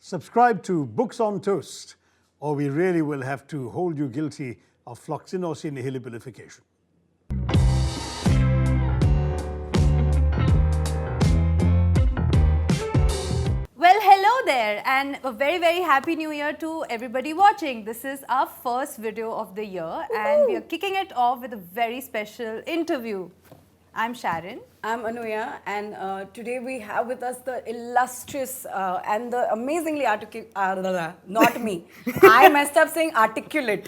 Subscribe to Books on Toast, or we really will have to hold you guilty of floxinosis nihilabilification. Well, hello there, and a very, very happy new year to everybody watching. This is our first video of the year, and we are kicking it off with a very special interview. I'm Sharon. I'm Anuya, and today we have with us the illustrious and the amazingly articulate, not me, I messed up saying articulate.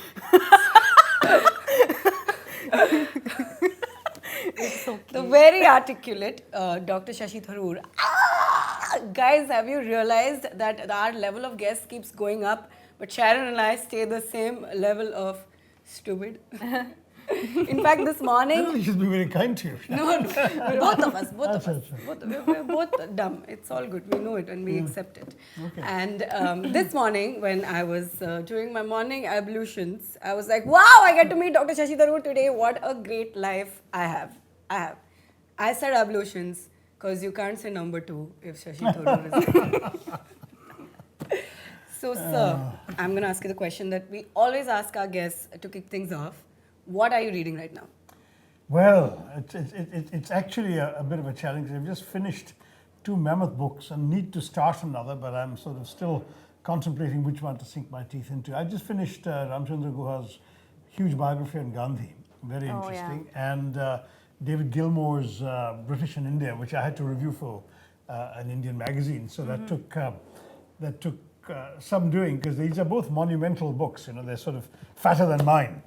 It's okay. The very articulate Dr. Shashi Tharoor. Guys, have you realized that our level of guests keeps going up, but Sharon and I stay the same level of stupid? In fact, this morning... You should be very kind to you. No, both of us. We're both dumb. It's all good. We know it and we accept it. Okay. And this morning, when I was doing my morning ablutions, I was like, wow, I get to meet Dr. Shashi Tharoor today. What a great life I have. I said ablutions because you can't say number 2 if Shashi Tharoor is... So, sir, I'm going to ask you the question that we always ask our guests to kick things off. What are you reading right now? Well, it's actually a bit of a challenge. I've just finished 2 mammoth books and need to start another, but I'm sort of still contemplating which one to sink my teeth into. I just finished Ramachandra Guha's huge biography on Gandhi, very interesting, and David Gilmour's British in India, which I had to review for an Indian magazine. So that took some doing, because these are both monumental books. You know, they're sort of fatter than mine.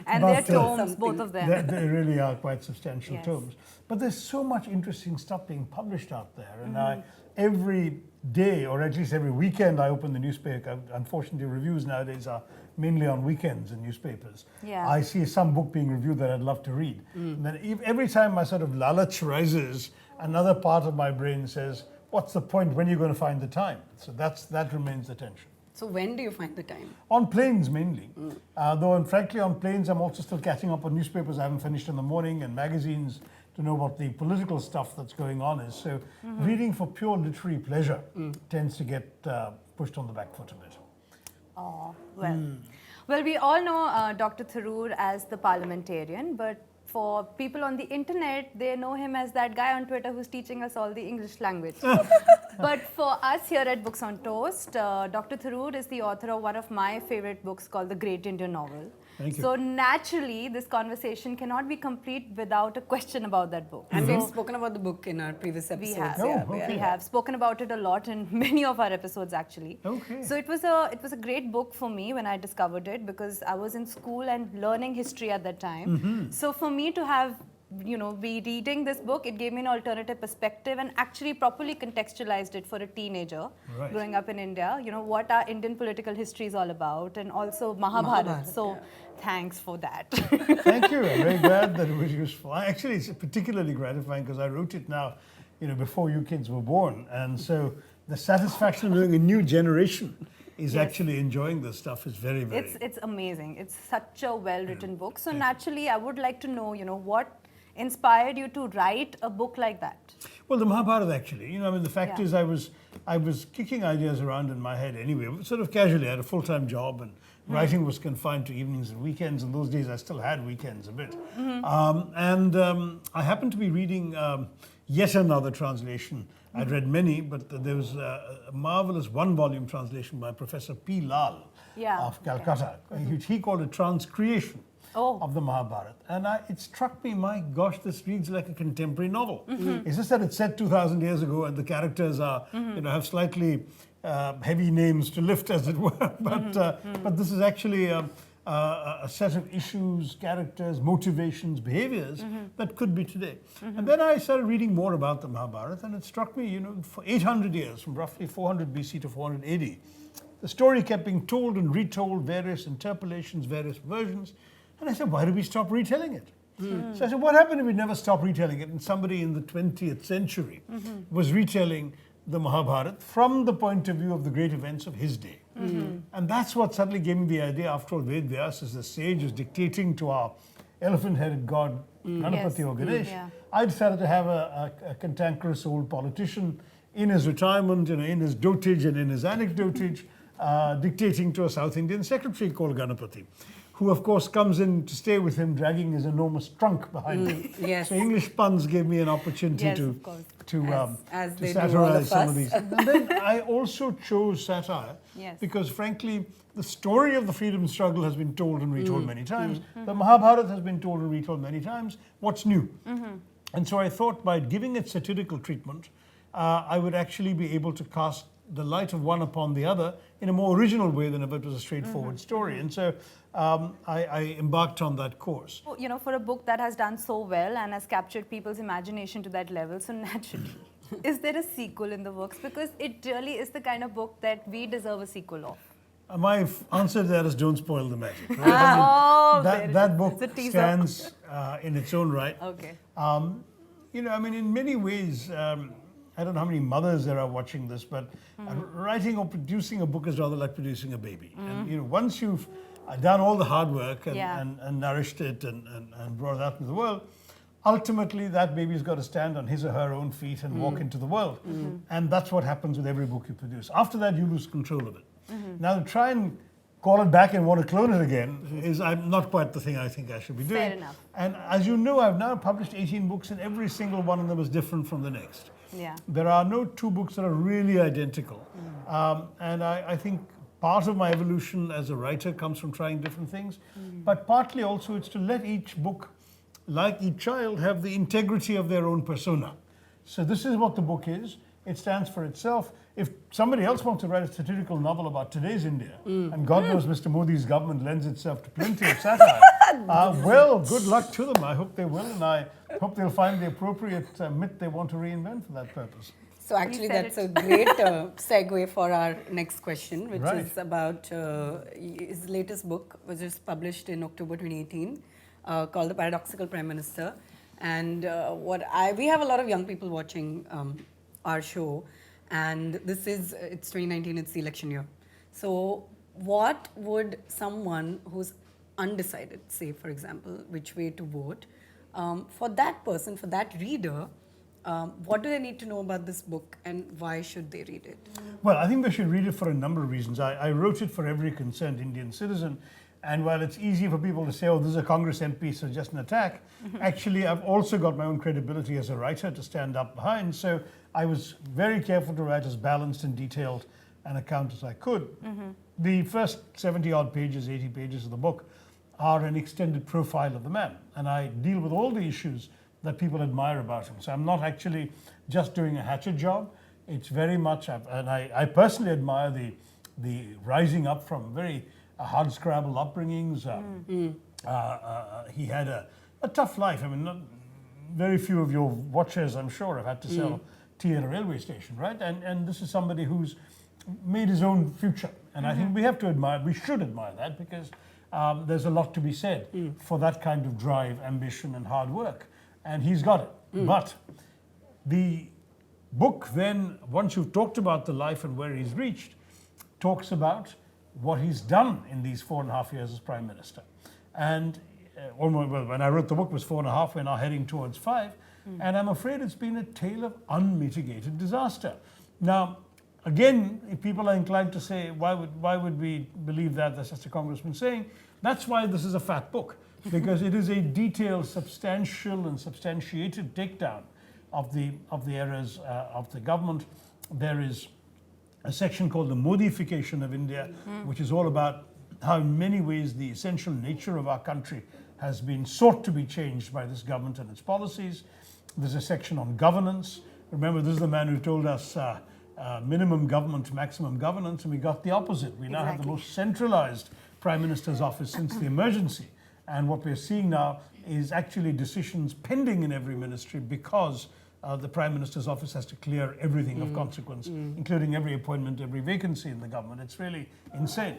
And they're tomes, both of them. They really are quite substantial tomes. But there's so much interesting stuff being published out there. And every day, or at least every weekend, I open the newspaper. Unfortunately, reviews nowadays are mainly on weekends in newspapers. Yeah. I see some book being reviewed that I'd love to read. And then every time my sort of lalach rises, another part of my brain says, what's the point? When are you going to find the time? So that remains the tension. So when do you find the time? On planes mainly. Though, and frankly, on planes, I'm also still catching up on newspapers I haven't finished in the morning and magazines to know what the political stuff that's going on is. So reading for pure literary pleasure tends to get pushed on the back foot a bit. Oh, well. Well, we all know Dr. Tharoor as the parliamentarian, but for people on the internet, they know him as that guy on Twitter who's teaching us all the English language. But for us here at Books on Toast, Dr. Tharoor is the author of one of my favorite books called The Great Indian Novel. Thank you. So naturally, this conversation cannot be complete without a question about that book. And we've spoken about the book in our previous episodes. We have. We have spoken about it a lot in many of our episodes, actually. Okay. So it was a great book for me when I discovered it, because I was in school and learning history at that time. So for me to have, be reading this book, it gave me an alternative perspective and actually properly contextualized it for a teenager growing up in India. You know, what our Indian political history is all about, and also Mahabharata. So thanks for that. Thank you. I'm very glad that it was useful. Actually, it's particularly gratifying because I wrote it now, before you kids were born. And so the satisfaction of knowing a new generation is actually enjoying this stuff is very, very... It's amazing. It's such a well-written book. So naturally, I would like to know, what inspired you to write a book like that? Well, the Mahabharata, actually. The fact is I was kicking ideas around in my head anyway, sort of casually. I had a full-time job and writing was confined to evenings and weekends. In those days, I still had weekends a bit. I happened to be reading yet another translation. I'd read many, but there was a marvelous 1-volume translation by Professor P. Lal of Calcutta, which he called a transcreation of the Mahabharata. And it struck me, my gosh, this reads like a contemporary novel. It's just that it's set 2,000 years ago and the characters are, have slightly heavy names to lift, as it were. But this is actually a set of issues, characters, motivations, behaviors that could be today. And then I started reading more about the Mahabharata, and it struck me, for 800 years, from roughly 400 BC to 400 AD, the story kept being told and retold, various interpolations, various versions. And I said, why do we stop retelling it? So I said, what happened if we never stop retelling it? And somebody in the 20th century was retelling the Mahabharata from the point of view of the great events of his day. And that's what suddenly gave me the idea. After all, Ved Vyas is the sage who's dictating to our elephant-headed god, Ganapati or Ganesh. I decided to have a cantankerous old politician in his retirement, in his dotage and in his anecdotage, dictating to a South Indian secretary called Ganapati, who of course comes in to stay with him, dragging his enormous trunk behind him. Yes. So English puns gave me an opportunity Yes, to of course. As they do all satirize of some us. of these. And then I also chose satire Yes. because, frankly, the story of the freedom struggle has been told and retold many times. The Mahabharata has been told and retold many times. What's new? And so I thought by giving it satirical treatment, I would actually be able to cast the light of one upon the other in a more original way than if it was a straightforward story. And so I embarked on that course. For a book that has done so well and has captured people's imagination to that level, so naturally, is there a sequel in the works? Because it really is the kind of book that we deserve a sequul of. My answer to that is don't spoil the magic. Right? That book It's a teaser. stands in its own right. Okay. In many ways, I don't know how many mothers there are watching this, but writing or producing a book is rather like producing a baby. And once you've done all the hard work and nourished it and brought it out into the world, ultimately that baby's got to stand on his or her own feet and walk into the world. And that's what happens with every book you produce. After that, you lose control of it. Now, to try and call it back and want to clone it again is not quite the thing I think I should be doing. Fair enough. And as you know, I've now published 18 books and every single one of them is different from the next. Yeah. There are no two books that are really identical. And I think part of my evolution as a writer comes from trying different things, but partly also it's to let each book, like each child, have the integrity of their own persona. So this is what the book is. It stands for itself. If somebody else wants to write a satirical novel about today's India, and God knows Mr. Modi's government lends itself to plenty of satire, well, good luck to them. I hope they will, and I hope they'll find the appropriate myth they want to reinvent for that purpose. So actually, said that's a great segue for our next question, which Right. is about his latest book, which was published in October 2018, called The Paradoxical Prime Minister. And we have a lot of young people watching our show, and it's 2019, it's the election year. So what would someone who's undecided, say for example, which way to vote, for that person, for that reader, what do they need to know about this book and why should they read it? Well, I think they should read it for a number of reasons. I wrote it for every concerned Indian citizen. And while it's easy for people to say, oh, this is a Congress MP, so just an attack, actually, I've also got my own credibility as a writer to stand up behind. So I was very careful to write as balanced and detailed an account as I could. The first 70 odd pages, 80 pages of the book are an extended profile of the man. And I deal with all the issues that people admire about him. So I'm not actually just doing a hatchet job. It's very much, and I personally admire the rising up from very hard scrabble upbringings. He had a tough life. I mean, very few of your watchers, I'm sure, have had to sell tea at a railway station, right? And this is somebody who's made his own future. And I think we should admire that because there's a lot to be said for that kind of drive, ambition, and hard work. And he's got it. But the book then, once you've talked about the life and where he's reached, talks about what he's done in these 4.5 years as Prime Minister. And when I wrote the book it was 4.5, we're now heading towards 5. And I'm afraid it's been a tale of unmitigated disaster. Now, again, if people are inclined to say, why would we believe that, that's just a congressman saying, that's why this is a fat book. Because it is a detailed, substantial and substantiated takedown of the errors of the government. There is a section called the Modification of India, which is all about how in many ways the essential nature of our country has been sought to be changed by this government and its policies. There's a section on governance. Remember, this is the man who told us minimum government, maximum governance, and we got the opposite. We now have the most centralized Prime Minister's office since the emergency. And what we're seeing now is actually decisions pending in every ministry because the Prime Minister's office has to clear everything of consequence, including every appointment, every vacancy in the government. It's really insane.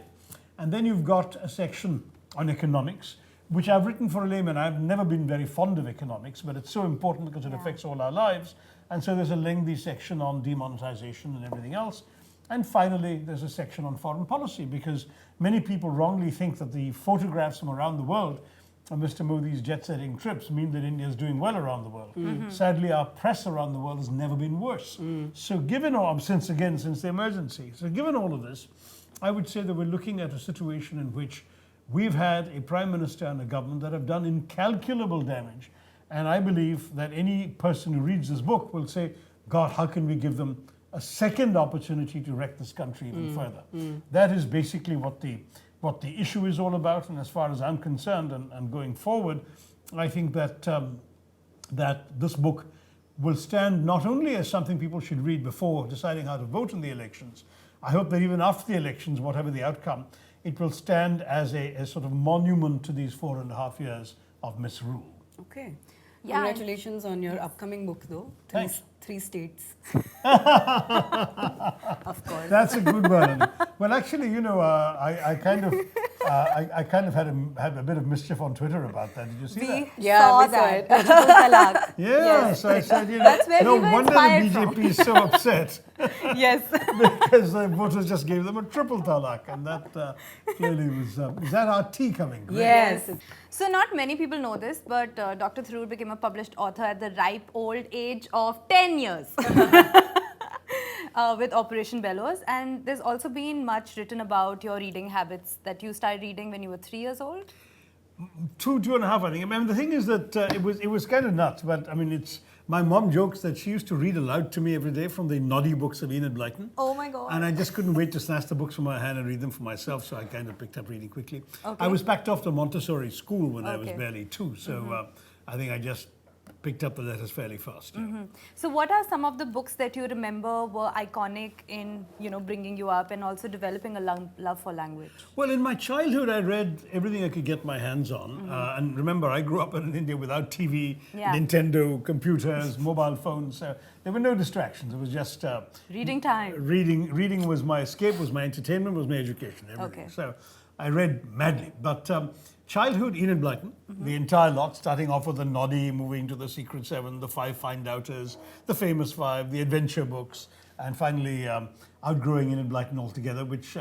And then you've got a section on economics, which I've written for a layman. I've never been very fond of economics, but it's so important because it affects all our lives. And so there's a lengthy section on demonetization and everything else. And finally, there's a section on foreign policy because many people wrongly think that the photographs from around the world Mr. Modi's jet-setting trips mean that India is doing well around the world. Sadly, our press around the world has never been worse. So given all, since the emergency, so given all of this, I would say that we're looking at a situation in which we've had a Prime Minister and a government that have done incalculable damage. And I believe that any person who reads this book will say, God, how can we give them a second opportunity to wreck this country even further? That is basically what the issue is all about. And as far as I'm concerned, and going forward, I think that that this book will stand not only as something people should read before deciding how to vote in the elections. I hope that even after the elections, whatever the outcome, it will stand as a sort of monument to these 4.5 years of misrule. Okay. Yeah, Congratulations on your upcoming book, though. Thanks. 3 states. of course. That's a good one. Well, actually, you know, I kind of had a bit of mischief on Twitter about that. Did you see that? Yeah, saw we saw that. it. Triple talaq. Yeah, so I said, you know, That's where no we were wonder the inspired BJP is so upset Yes. because the voters just gave them a triple talaq, and that clearly was. Is that our tea coming? Great. Yes. So not many people know this, but Dr. Tharoor became a published author at the ripe old age of 10 years with Operation Bellows. And there's also been much written about your reading habits, that you started reading when you were 3 years old. 2.5, I think. I mean, the thing is that it was kind of nuts, but I mean, it's. My mom jokes that she used to read aloud to me every day from the Noddy books of Enid Blyton. Oh my God. And I just couldn't wait to snatch the books from her hand and read them for myself, so I kind of picked up reading quickly. Okay. I was packed off to Montessori school when I was Okay. barely 2, so I think I just picked up the letters fairly fast. Yeah. So what are some of the books that you remember were iconic in, you know, bringing you up and also developing a love for language? Well, in my childhood, I read everything I could get my hands on. And remember, I grew up in India without TV, Yeah. Nintendo, computers, mobile phones. So there were no distractions. It was just Reading time. reading was my escape, was my entertainment, was my education. Everything. Okay. So I read madly. But childhood, Enid Blyton, the entire lot, starting off with the Noddy, moving to the Secret Seven, the 5 Find-Outers, the Famous 5, the adventure books, and finally outgrowing Enid Blyton altogether, which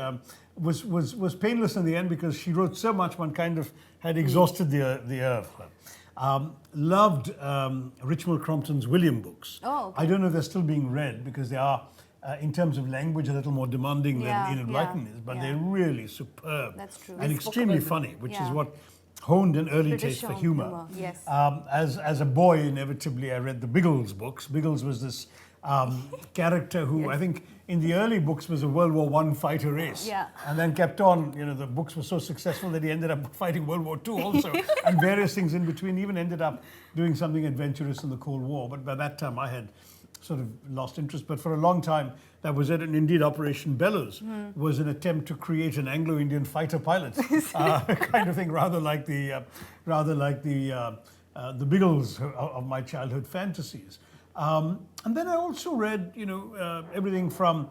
was painless in the end because she wrote so much one kind of had exhausted the earth. Loved Richmal Crompton's William books. Oh, okay. I don't know if they're still being read because they are, in terms of language, a little more demanding Yeah, than Enid yeah, Blyton is, but yeah. they're really superb. That's true. And We extremely funny, which is Yeah. what honed an early British taste for humor. Yes. As a boy, inevitably, I read the Biggles books. Biggles was this character who I think in the early books was a World War I fighter race. Yeah. And then kept on, you know, the books were so successful that he ended up fighting World War II also. And various things in between, even ended up doing something adventurous in the Cold War. But by that time, I had sort of lost interest. But for a long time, that was it. And indeed, Operation Bellows was an attempt to create an Anglo-Indian fighter pilot kind of thing, rather like the Biggles of my childhood fantasies. And then I also read, you know, everything from,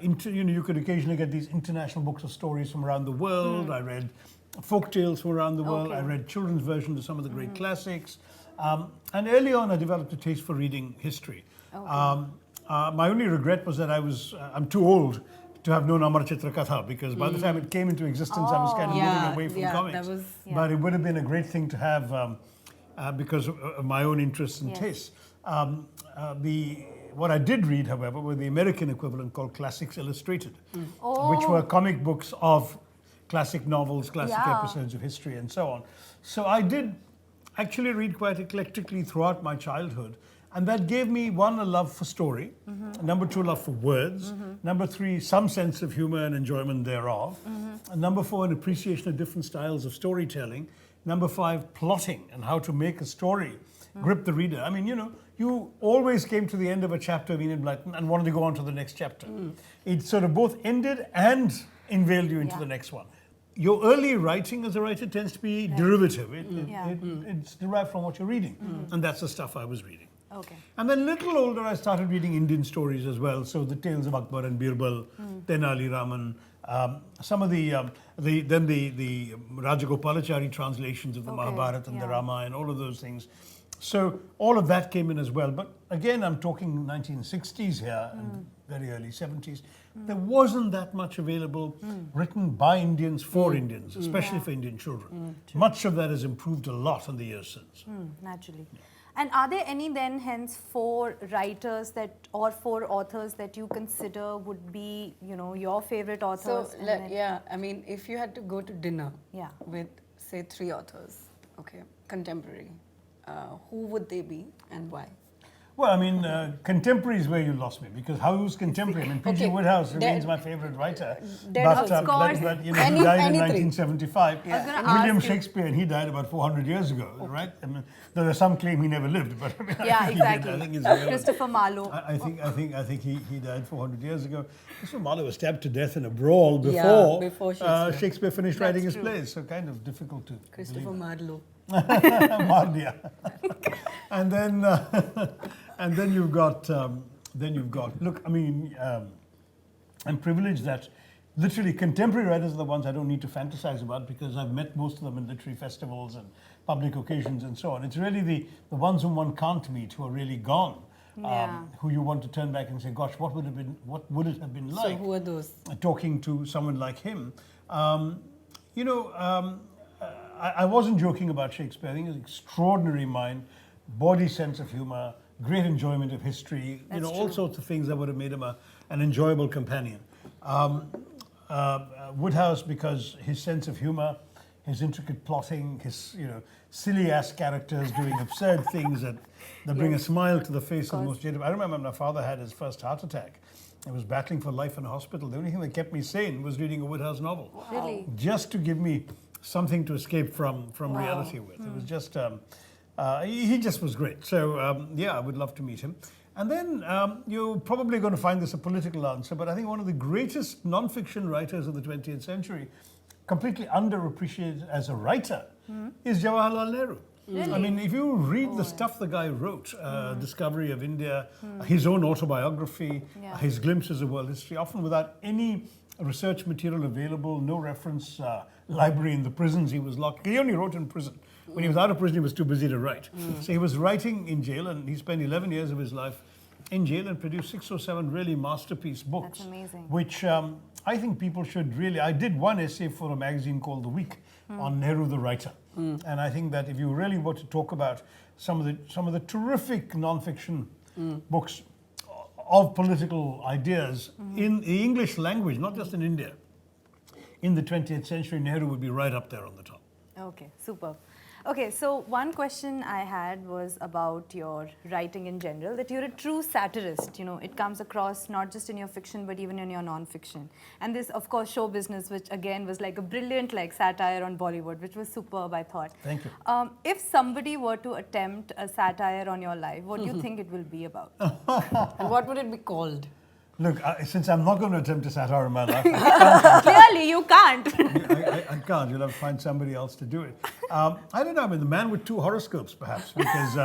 you could occasionally get these international books of stories from around the world. I read folk tales from around the world. Okay. I read children's versions of some of the great classics. And early on, I developed a taste for reading history. Okay. My only regret was that I'm too old to have known Amarchitra Katha, because by the time it came into existence, I was kind of moving away from comics. that was... But it would have been a great thing to have because of my own interests and Yes. tastes. What I did read, however, were the American equivalent called Classics Illustrated, which were comic books of classic novels, classic Yeah. episodes of history, and so on. So I did actually read quite eclectically throughout my childhood. And that gave me, 1, a love for story, number 2, a love for words, number 3, some sense of humor and enjoyment thereof, and number 4, an appreciation of different styles of storytelling, number 5, plotting and how to make a story grip the reader. I mean, you know, you always came to the end of a chapter of Enid Blyton and wanted to go on to the next chapter. It sort of both ended and unveiled you into Yeah. the next one. Your early writing as a writer tends to be derivative. It's derived from what you're reading. And that's the stuff I was reading. Okay. And then a little older, I started reading Indian stories as well. So the tales of Akbar and Birbal, Tenali Raman, some of the Rajagopalachari translations of the Okay, Mahabharata and the yeah. Ramayana, all of those things. So all of that came in as well. But again, I'm talking 1960s here and very early 70s, there wasn't that much available written by Indians for Indians, especially for Indian children. Much of that has improved a lot in the years since. Naturally. And are there any then hence 4 writers that or 4 authors that you consider would be, you know, your favorite authors? So, yeah, I mean, if you had to go to dinner with, say, 3 authors, okay, contemporary, who would they be and why? Well, I mean, contemporary is where you lost me, because who's contemporary? I mean, P.G. Wodehouse remains my favorite writer. But you know, he died in 1975. William Shakespeare, and he died about 400 years ago, right? I mean, there are some claim he never lived, but I mean, exactly. I think it's real. Christopher Marlowe. I think he died 400 years ago. Christopher Marlowe was stabbed to death in a brawl before Shakespeare finished writing his plays. So kind of difficult to Christopher Marlowe. Mardia. And then you've got look, I mean, I'm privileged that literally contemporary writers are the ones I don't need to fantasize about, because I've met most of them in literary festivals and public occasions and so on. It's really the ones whom one can't meet, who are really gone, who you want to turn back and say, gosh, what would it have been like? So who are those? Talking to someone like him. I wasn't joking about Shakespeare. I think he's an extraordinary mind, body sense of humor, great enjoyment of history, all sorts of things that would have made him an enjoyable companion. Woodhouse, because his sense of humor, his intricate plotting, his silly ass characters doing absurd things that bring a smile to the face of most jaded. I remember when my father had his first heart attack. I was battling for life in a hospital. The only thing that kept me sane was reading a Woodhouse novel. Wow. Really? Just to give me something to escape from reality with. It was just, he just was great. So, I would love to meet him. And then you're probably going to find this a political answer, but I think one of the greatest non-fiction writers of the 20th century, completely underappreciated as a writer, is Jawarharlal Nehru. Really? I mean, if you read the stuff the guy wrote, Discovery of India, his own autobiography, his glimpses of world history, often without any research material available, no reference library in the prisons he was locked. He only wrote in prison. When he was out of prison, he was too busy to write. So he was writing in jail, and he spent 11 years of his life in jail and produced 6 or 7 really masterpiece books. That's amazing. Which I think people should really... I did one essay for a magazine called The Week on Nehru the writer. And I think that if you really want to talk about some of the terrific non-fiction books of political ideas in the English language, not just in India, in the 20th century, Nehru would be right up there on the top. Okay, super. Okay, so one question I had was about your writing in general, that you're a true satirist. It comes across not just in your fiction, but even in your non-fiction. And this, of course, show business, which again was like a brilliant satire on Bollywood, which was superb, I thought. Thank you. If somebody were to attempt a satire on your life, what do you think it will be about? And what would it be called? Look, since I'm not going to attempt a satire in my life, Clearly, you can't. I can't. You'll have to find somebody else to do it. I don't know. I mean, the man with 2 horoscopes, perhaps, because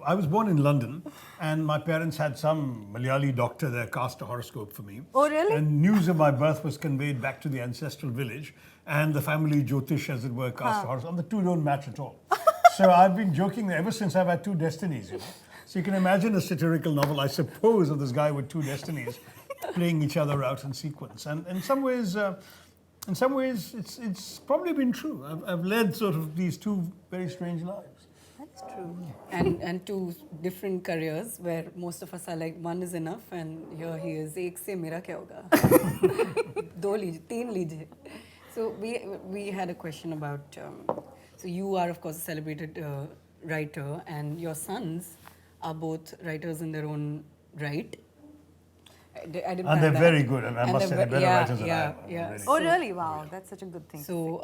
I was born in London, and my parents had some Malayali doctor there cast a horoscope for me. Oh, really? And news of my birth was conveyed back to the ancestral village, and the family Jyotish, as it were, cast a horoscope. And the 2 don't match at all. So I've been joking that ever since I've had 2 destinies. So you can imagine a satirical novel, I suppose, of this guy with 2 destinies playing each other out in sequence. And in some ways, it's probably been true. I've led sort of these 2 very strange lives. That's true. And 2 different careers where most of us are like, one is enough, and here he is, ek se mera kya hoga? 2 lijiye, 3 lijiye. So we had a question about, so you are of course a celebrated writer, and your sons are both writers in their own right. I didn't And they're very good, and I must say they're better writers than I am. Really. Oh, really? Wow, that's such a good thing. So,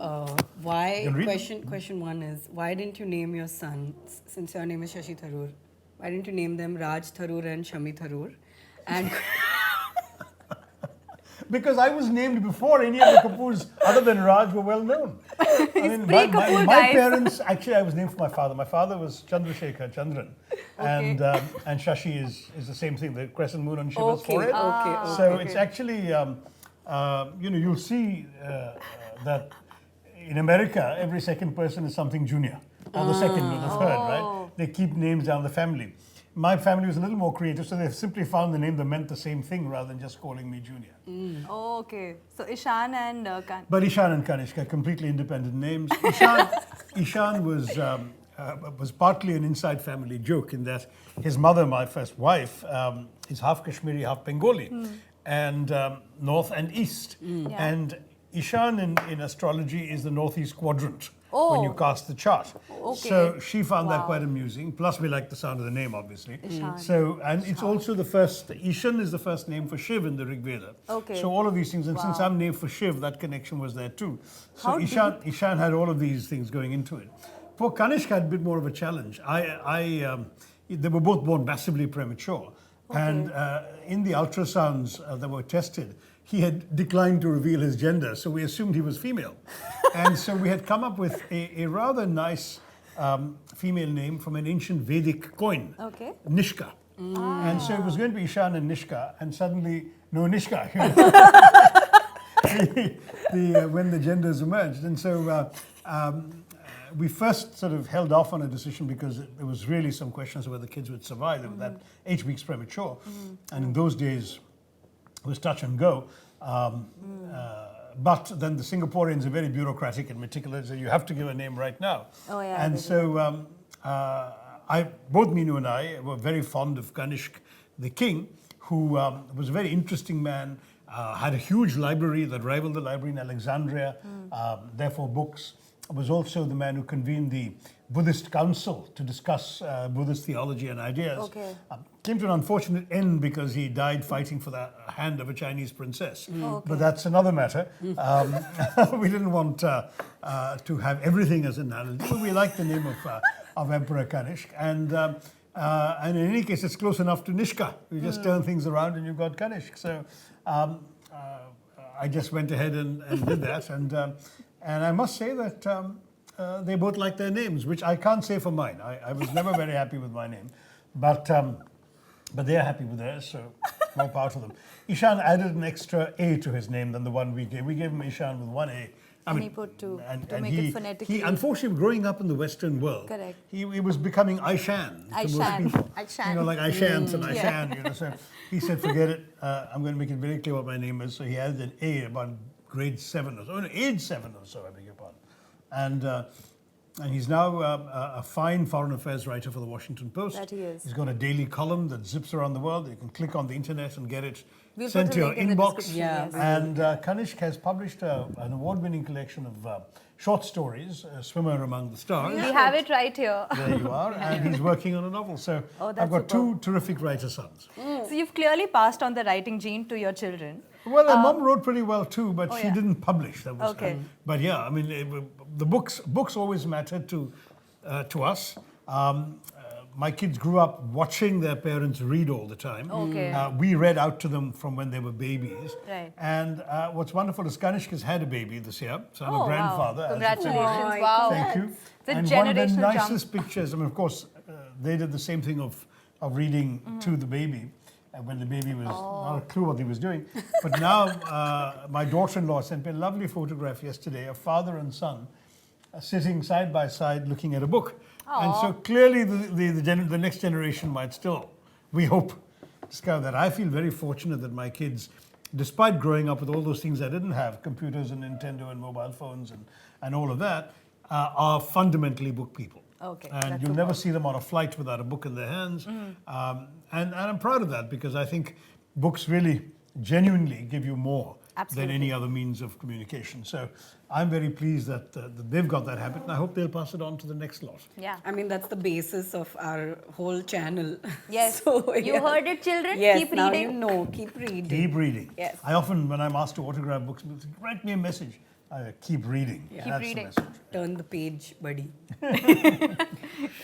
question 1 is, why didn't you name your sons, since your name is Shashi Tharoor, why didn't you name them Raj Tharoor and Shami Tharoor? And because I was named before any of the Kapoors other than Raj were well known. I mean, my parents, actually I was named for my father. My father was Chandrasekhar Chandran. And Shashi is the same thing, the crescent moon on Shiva's forehead. So it's actually, you'll see that in America, every second person is something junior, or the second or the third, right? They keep names down the family. my family was a little more creative, so they simply found the name that meant the same thing rather than just calling me Junior. Oh, okay. So Ishan and But Ishan and Kanishk are completely independent names. Ishan was partly an inside family joke in that his mother, my first wife, is half Kashmiri, half Bengali, and north and east. And Ishan in astrology is the northeast quadrant when you cast the chart. Okay. So she found that quite amusing. Plus, we like the sound of the name, obviously. So, and it's also the first. Ishan is the first name for Shiv in the Rig Veda. Okay. So all of these things, and since I'm named for Shiv, that connection was there too. So Ishan had all of these things going into it. Poor Kanishk had a bit more of a challenge. They were both born massively premature, and in the ultrasounds that were tested, he had declined to reveal his gender, so we assumed he was female. And so we had come up with a rather nice female name from an ancient Vedic coin, Nishka. And so it was going to be Ishan and Nishka, and suddenly, no, Nishka, when the genders emerged. And so we first sort of held off on a decision because there was really some questions of whether the kids would survive. They were that 8 weeks premature. And in those days, it was touch and go. But then the Singaporeans are very bureaucratic and meticulous, and you have to give a name right now. Oh, yeah, and so both Meenu and I were very fond of Kanishk, the king, who was a very interesting man, had a huge library that rivaled the library in Alexandria, therefore books. Was also the man who convened the Buddhist Council to discuss Buddhist theology and ideas. Came to an unfortunate end because he died fighting for the hand of a Chinese princess. But that's another matter. We didn't want to have everything as an analogy, but we like the name of Emperor Kanishk. And in any case, it's close enough to Nishka. You just turn things around and you've got Kanishk. So I just went ahead and did that. And I must say that they both like their names, which I can't say for mine. I was never very happy with my name. But they are happy with theirs, so more power to them. Ishan added an extra A to his name than the one we gave. We gave him Ishan with one A. And he put two to make it phonetically. He, unfortunately, growing up in the Western world, he was becoming Aishan to most people. Aishan. You know, like Aishans and Aishan. You know, so he said, forget it. I'm going to make it very clear what my name is. So he added an A about grade 7 or so, no, age 7 or so, I beg your pardon. And he's now a fine foreign affairs writer for the Washington Post. That he is. He's got a daily column that zips around the world. You can click on the internet and get it We'll sent put to a your link in the inbox. description, yes. And Kanishk has published an award-winning collection of short stories, Swimmer Among the Stars. We have it right here. There you are. And he's working on a novel. So that's I've got superb. 2 terrific writer sons. So you've clearly passed on the writing gene to your children. Well, her mom wrote pretty well too, but she didn't publish. That was but yeah, I mean, the books always mattered to us. My kids grew up watching their parents read all the time. We read out to them from when they were babies. Right. And what's wonderful is Kanishk has had a baby this year, so I'm a grandfather. Wow. as it's Congratulations! said. Wow. Thank you. It's a And one of the generational nicest pictures. I mean, of course, they did the same thing of reading to the baby. When the baby was not a clue what he was doing. But now my daughter-in-law sent me a lovely photograph yesterday of father and son sitting side by side looking at a book. And so clearly the next generation might still, we hope, discover that. I feel very fortunate that my kids, despite growing up with all those things I didn't have, computers and Nintendo and mobile phones and all of that, are fundamentally book people. And you'll never see them on a flight without a book in their hands. And I'm proud of that because I think books really genuinely give you more than any other means of communication. So I'm very pleased that they've got that habit, and I hope they'll pass it on to the next lot. Yeah. I mean, that's the basis of our whole channel. Yes. So, you heard it, children. Yes, Keep now reading. you know. Keep reading. Keep reading. Yes. I often, when I'm asked to autograph books, people say, write me a message. Keep reading. Yeah. Keep That's reading. the message. Turn the page, buddy.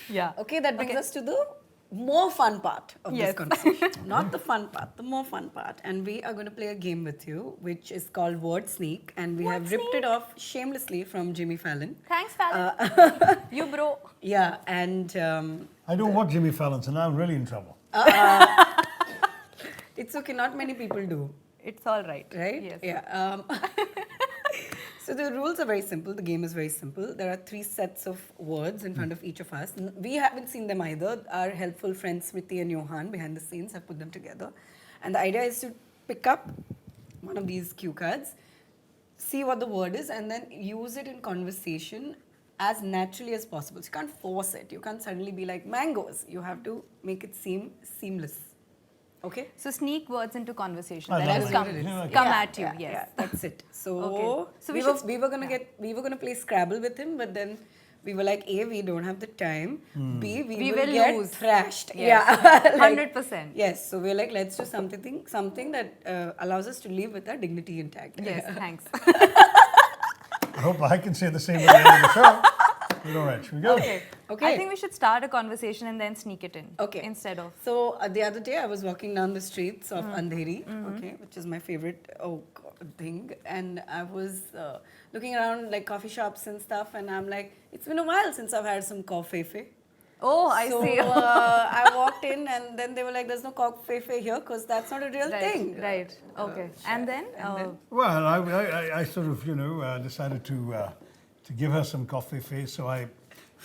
Yeah. Okay, that brings us to the more fun part of this conversation. Not the fun part, the more fun part. And we are going to play a game with you, which is called Word Sneak. And we have ripped it off shamelessly from Jimmy Fallon. Thanks, Fallon. You bro. Yeah, and I don't watch Jimmy Fallon, so now I'm really in trouble. it's okay, not many people do. It's all right. Right? Yes. Yeah. So the rules are very simple. The game is very simple. There are 3 sets of words in front of each of us. We haven't seen them either. Our helpful friends Smriti and Johan behind the scenes have put them together. And the idea is to pick up one of these cue cards, see what the word is, and then use it in conversation as naturally as possible. So you can't force it. You can't suddenly be like mangoes. You have to make it seem seamless. Okay? So sneak words into conversation. I That love will it. come, Yeah, come Yeah, at you. yeah, Yes. yeah, that's it. So, Okay. So we were gonna play Scrabble with him, but then we were like, A, we don't have the time. B, we will get lose. thrashed. Yes. Yeah, 100%. Yes. So we're like, let's do something that allows us to live with our dignity intact. Yes, thanks. I hope I can say the same at the end of the show. But all right, should we go? Okay. Okay. I think we should start a conversation and then sneak it in. Okay. Instead of. So the other day I was walking down the streets of Andheri, okay, which is my favorite thing, and I was looking around like coffee shops and stuff, and I'm like, it's been a while since I've had some coffee. Oh, I see. I walked in, and then they were like, "There's no coffee here because that's not a real thing." Right. Okay. And then. Well, I sort of, decided to give her some coffee face. So I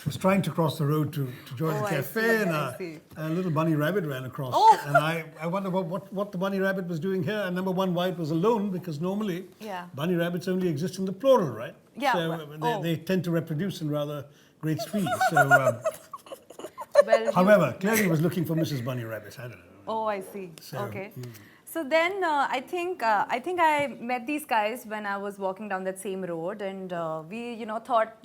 was trying to cross the road to join the I cafe, see, and I see. a little bunny rabbit ran across. And I wondered what the bunny rabbit was doing here. And number one, why it was alone, because normally bunny rabbits only exist in the plural, right? Yeah, So they tend to reproduce in rather great speed. So, Well, however, clearly he was looking for Mrs. Bunny Rabbit. I don't know. Oh, I see. So, Okay. So then I think I met these guys when I was walking down that same road, and we thought,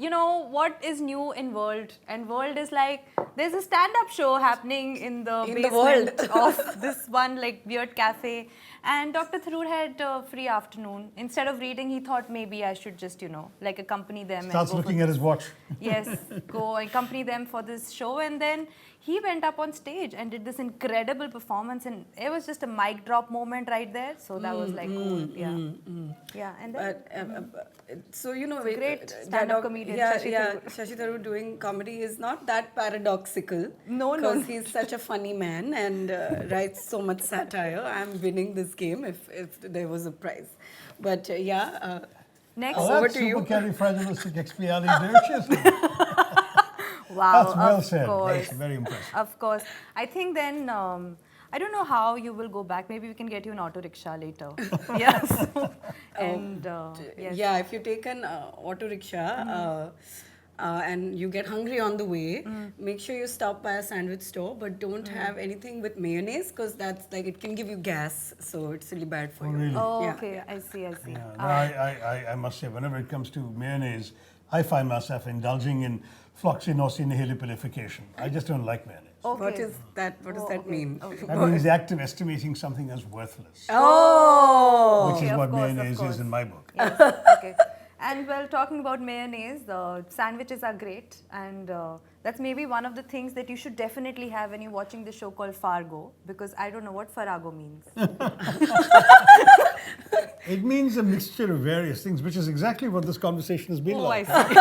what is new in World? And World is like, there's a stand-up show happening in the basement of this one like weird cafe. And Dr. Tharoor had a free afternoon. Instead of reading, he thought maybe I should just like accompany them. Starts and go looking for at his watch. Yes, go accompany them for this show, and then he went up on stage and did this incredible performance, and it was just a mic drop moment right there. So that was like cool, yeah. And then So great stand-up comedian, Shashi Tharoor. Shashi Tharoor doing comedy is not that paradoxical. No. Because he's such a funny man and writes so much satire. I'm winning this game if there was a prize. But Next, Oh, over that's to you. supercalifragilisticexpialidocious. wow, That's well of said. course, Very impressive. of course. I think then I don't know how you will go back. Maybe we can get you an auto rickshaw later. Yes, and yes. Yeah, if you take an auto rickshaw and you get hungry on the way, make sure you stop by a sandwich store, but don't have anything with mayonnaise because that's like it can give you gas, so it's really bad for you. Really? Oh, Yeah, okay. I see. Yeah, no, I must say, whenever it comes to mayonnaise, I find myself indulging in floxinosinihilipilification. I just don't like mayonnaise. Okay. What is that? What does that okay, mean? okay. That means the act of estimating something as worthless, Oh! which is Okay, what of course, of mayonnaise course. is in my book. Yes, okay. And well, talking about mayonnaise, the sandwiches are great, and that's maybe one of the things that you should definitely have when you're watching the show called Fargo, because I don't know what Farrago means. It means a mixture of various things, which is exactly what this conversation has been Oh, like. I see.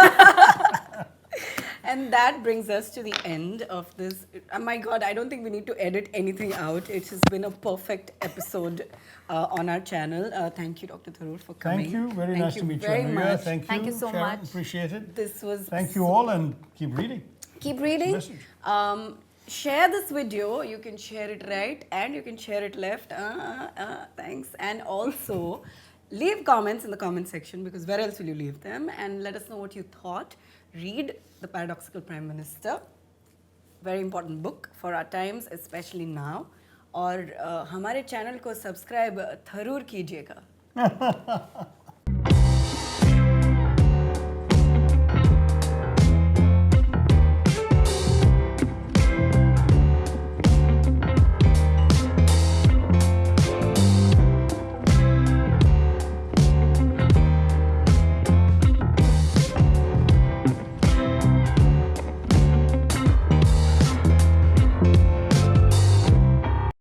And that brings us to the end of this. Oh my God, I don't think we need to edit anything out. It has been a perfect episode on our channel. Thank you, Dr. Tharoor, for coming. Thank you. Very nice to meet you, very Anuya. much. Thank you so Sharon. much. Appreciate it. This was. Thank you all, and keep reading. Keep reading. Message. Share this video. You can share it right and you can share it left. Thanks. And also, leave comments in the comment section, because where else will you leave them? And let us know what you thought. Read The Paradoxical Prime Minister. Very important book for our times, especially now. और हमारे channel को subscribe Tharoor कीजिएगा.